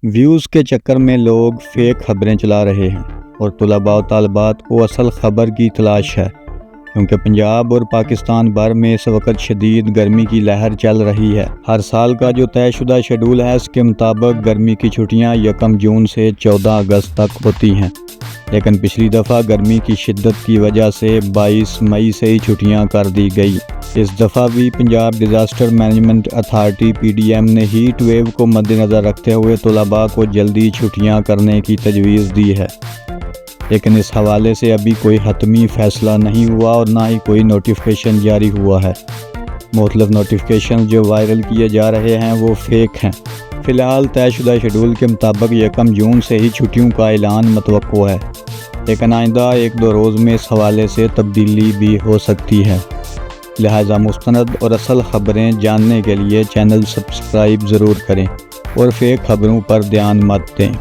Views کے چکر میں لوگ فیک خبریں چلا رہے ہیں اور طلباء و طالبات کو اصل خبر کی تلاش ہے، کیونکہ پنجاب اور پاکستان بھر میں اس وقت شدید گرمی کی لہر چل رہی ہے۔ ہر سال کا جو طے شدہ شیڈول ہے اس کے مطابق گرمی کی چھٹیاں 1 جون سے 14 اگست تک ہوتی ہیں، لیکن پچھلی دفعہ گرمی کی شدت کی وجہ سے 22 مئی سے ہی چھٹیاں کر دی گئی۔ اس دفعہ بھی Punjab disaster management authority (PDM) نے ہیٹ ویو کو مد نظر رکھتے ہوئے طلباء کو جلدی چھٹیاں کرنے کی تجویز دی ہے، لیکن اس حوالے سے ابھی کوئی حتمی فیصلہ نہیں ہوا اور نہ ہی کوئی نوٹیفیکیشن جاری ہوا ہے۔ مختلف نوٹیفیکیشن جو وائرل کیے جا رہے ہیں وہ فیک ہیں۔ فی الحال طے شدہ شیڈول کے مطابق 1 جون سے ہی چھٹیوں کا اعلان متوقع ہے، لیکن آئندہ 1-2 روز میں اس حوالے سے تبدیلی بھی ہو سکتی ہے۔ لہٰذا مستند اور اصل خبریں جاننے کے لیے چینل سبسکرائب ضرور کریں اور فیک خبروں پر دھیان مت دیں۔